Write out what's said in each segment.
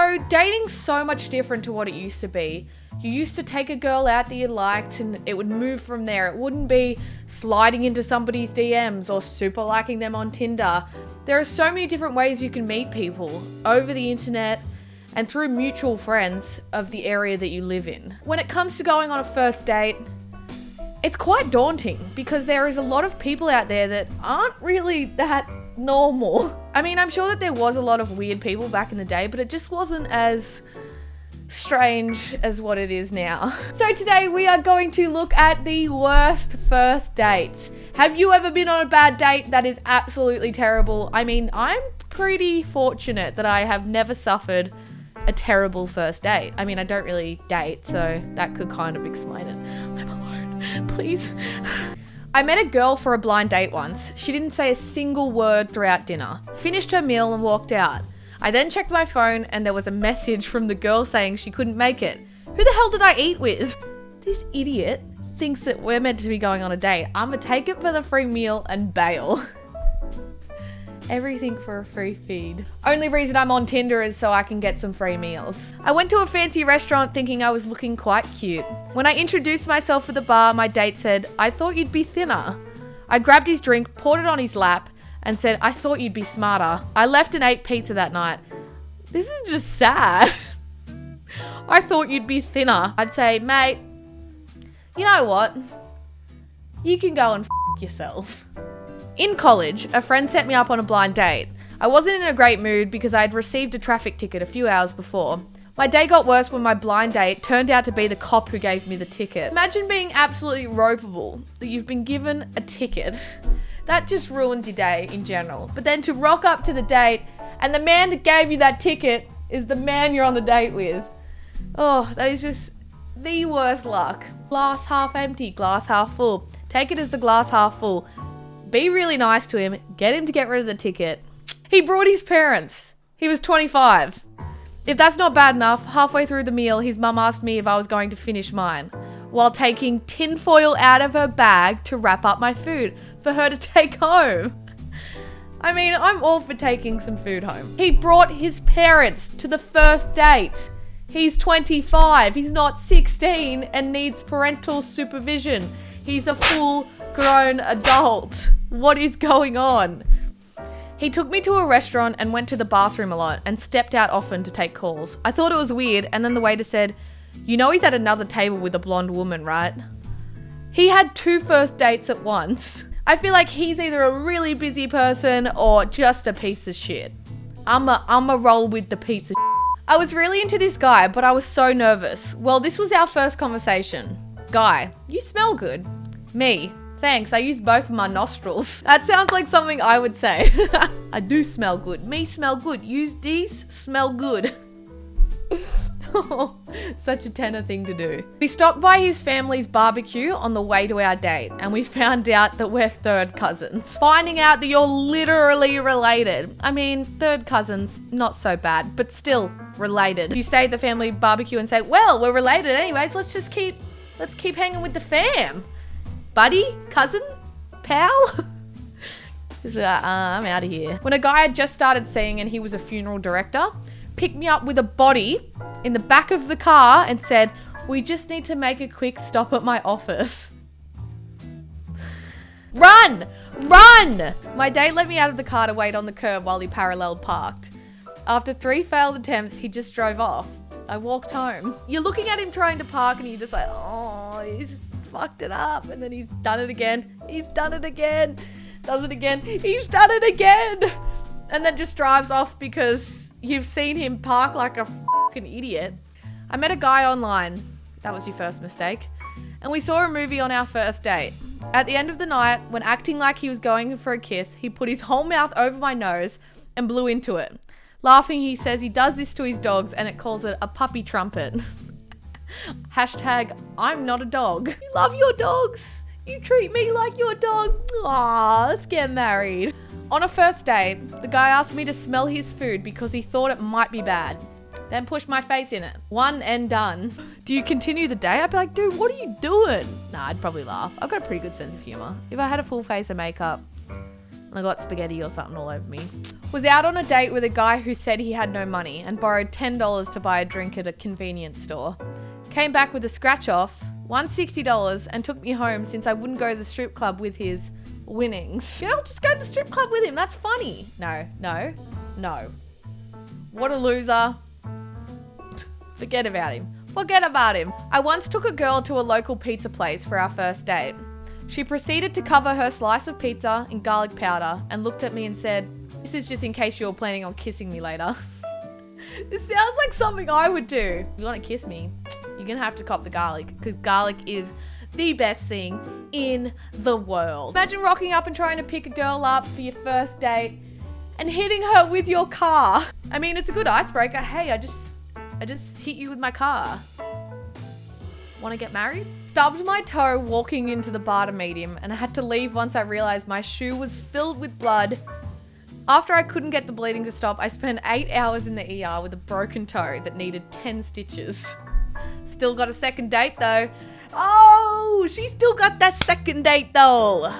So dating's so much different to what it used to be. You used to take a girl out that you liked and it would move from there. It wouldn't be sliding into somebody's DMs or super liking them on Tinder. There are so many different ways you can meet people over the internet and through mutual friends of the area that you live in. When it comes to going on a first date, it's quite daunting because there is a lot of people out there that aren't really that normal. I mean, I'm sure that there was a lot of weird people back in the day, but it just wasn't as strange as what it is now. So today we are going to look at the worst first dates. Have you ever been on a bad date that is absolutely terrible? I mean, I'm pretty fortunate that I have never suffered a terrible first date. I mean, I don't really date, so that could kind of explain it. I'm alone, please. I met a girl for a blind date once. She didn't say a single word throughout dinner. Finished her meal and walked out. I then checked my phone and there was a message from the girl saying she couldn't make it. Who the hell did I eat with? This idiot thinks that we're meant to be going on a date. I'ma take it for the free meal and bail. Everything for a free feed. Only reason I'm on Tinder is so I can get some free meals. I went to a fancy restaurant thinking I was looking quite cute. When I introduced myself at the bar, my date said, "I thought you'd be thinner." I grabbed his drink, poured it on his lap, and said, "I thought you'd be smarter." I left and ate pizza that night. This is just sad. I thought you'd be thinner. I'd say, "Mate, you know what? You can go and f*** yourself." In college, a friend set me up on a blind date. I wasn't in a great mood because I had received a traffic ticket a few hours before. My day got worse when my blind date turned out to be the cop who gave me the ticket. Imagine being absolutely ropeable that you've been given a ticket. That just ruins your day in general. But then to rock up to the date and the man that gave you that ticket is the man you're on the date with. Oh, that is just the worst luck. Glass half empty, glass half full. Take it as the glass half full. Be really nice to him. Get him to get rid of the ticket. He brought his parents. He was 25. If that's not bad enough, halfway through the meal, his mum asked me if I was going to finish mine, while taking tinfoil out of her bag to wrap up my food for her to take home. I mean, I'm all for taking some food home. He brought his parents to the first date. He's 25. He's not 16 and needs parental supervision. He's a full-grown adult. What is going on? He took me to a restaurant and went to the bathroom a lot and stepped out often to take calls. I thought it was weird, and then the waiter said, "You know he's at another table with a blonde woman, right?" He had 2 first dates at once. I feel like he's either a really busy person or just a piece of shit. I'm a roll with the piece of shit. I was really into this guy, but I was so nervous. Well, this was our first conversation. Guy, you smell good. Me, thanks, I use both of my nostrils. That sounds like something I would say. I do smell good. Me smell good. Use these, smell good. Such a Tannar thing to do. We stopped by his family's barbecue on the way to our date, and we found out that we're third cousins. Finding out that you're literally related. I mean, third cousins, not so bad, but still related. You stay at the family barbecue and say, "Well, we're related anyways, let's keep hanging with the fam." Buddy? Cousin? Pal? He's like, I'm out of here. When a guy had just started seeing and he was a funeral director, picked me up with a body in the back of the car and said, "We just need to make a quick stop at my office." Run! Run! My date let me out of the car to wait on the curb while he parallel parked. After 3 failed attempts, he just drove off. I walked home. You're looking at him trying to park and you're just like, oh, he's fucked it up. And then he's done it again. He's done it again. Does it again. He's done it again. And then just drives off because you've seen him park like a fucking idiot. I met a guy online. That was your first mistake. And we saw a movie on our first date. At the end of the night, when acting like he was going for a kiss, he put his whole mouth over my nose and blew into it. Laughing, he says he does this to his dogs and it calls it a puppy trumpet. Hashtag, I'm not a dog. You love your dogs. You treat me like your dog. Aw, let's get married. On a first date, the guy asked me to smell his food because he thought it might be bad. Then pushed my face in it. One and done. Do you continue the day? I'd be like, dude, what are you doing? Nah, I'd probably laugh. I've got a pretty good sense of humor. If I had a full face of makeup, And I got spaghetti or something all over me. Was out on a date with a guy who said he had no money and borrowed $10 to buy a drink at a convenience store. Came back with a scratch off, won $60 and took me home since I wouldn't go to the strip club with his winnings. Girl, just go to the strip club with him. That's funny. No. What a loser. Forget about him. Forget about him. I once took a girl to a local pizza place for our first date. She proceeded to cover her slice of pizza in garlic powder and looked at me and said, "This is just in case you're planning on kissing me later." This sounds like something I would do. If you want to kiss me, you're going to have to cop the garlic, because garlic is the best thing in the world. Imagine rocking up and trying to pick a girl up for your first date and hitting her with your car. I mean, it's a good icebreaker. Hey, I just hit you with my car. Want to get married? Stubbed my toe walking into the bar to meet him, and I had to leave once I realized my shoe was filled with blood. After I couldn't get the bleeding to stop, I spent 8 hours in the ER with a broken toe that needed 10 stitches. Still got a second date though. Oh, she still got that second date though.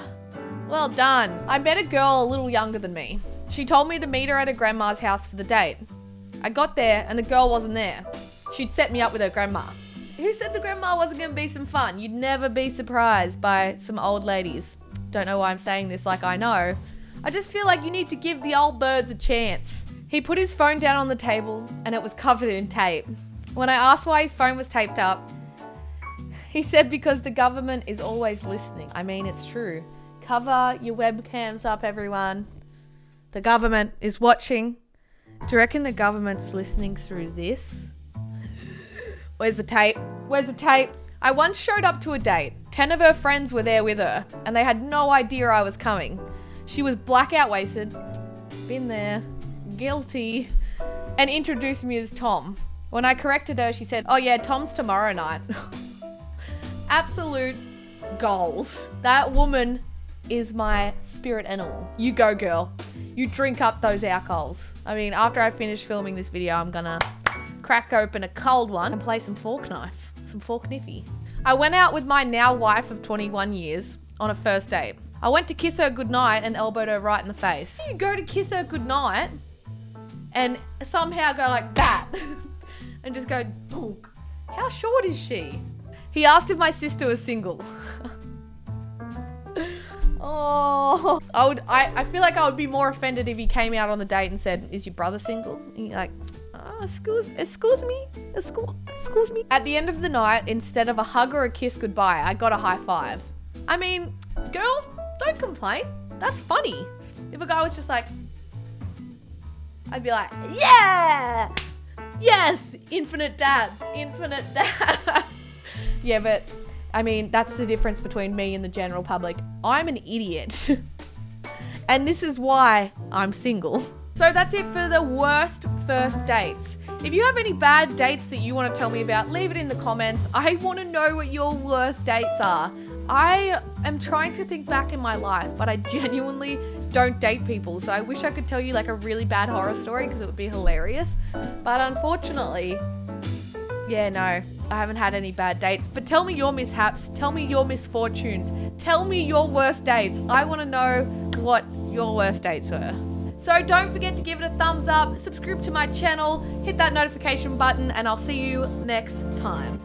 Well done. I met a girl a little younger than me. She told me to meet her at her grandma's house for the date. I got there and the girl wasn't there. She'd set me up with her grandma. Who said the grandma wasn't going to be some fun? You'd never be surprised by some old ladies. Don't know why I'm saying this like I know. I just feel like you need to give the old birds a chance. He put his phone down on the table and it was covered in tape. When I asked why his phone was taped up, he said because the government is always listening. I mean, it's true. Cover your webcams up, everyone. The government is watching. Do you reckon the government's listening through this? Where's the tape? Where's the tape? I once showed up to a date. 10 of her friends were there with her, and they had no idea I was coming. She was blackout wasted, been there, guilty, and introduced me as Tom. When I corrected her, she said, "Oh yeah, Tom's tomorrow night." Absolute goals. That woman is my spirit animal. You go, girl. You drink up those alcohols. I mean, after I finish filming this video, I'm gonna crack open a cold one and play some fork knife, some fork niffy. I went out with my now wife of 21 years on a first date. I went to kiss her goodnight and elbowed her right in the face. You go to kiss her goodnight and somehow go like that and just go, "Bonk." How short is she? He asked if my sister was single. Oh, I feel like I would be more offended if he came out on the date and said, "Is your brother single?" And you're like, excuse me. At the end of the night, instead of a hug or a kiss goodbye, I got a high five. I mean, girl, don't complain. That's funny. If a guy was just like, I'd be like, yeah, yes, infinite dab. Yeah, but I mean, that's the difference between me and the general public. I'm an idiot. And this is why I'm single. So that's it for the worst first dates. If you have any bad dates that you want to tell me about, leave it in the comments. I want to know what your worst dates are. I am trying to think back in my life, but I genuinely don't date people. So I wish I could tell you like a really bad horror story because it would be hilarious. But unfortunately, yeah, no, I haven't had any bad dates. But tell me your mishaps. Tell me your misfortunes. Tell me your worst dates. I want to know what your worst dates were. So don't forget to give it a thumbs up, subscribe to my channel, hit that notification button, and I'll see you next time.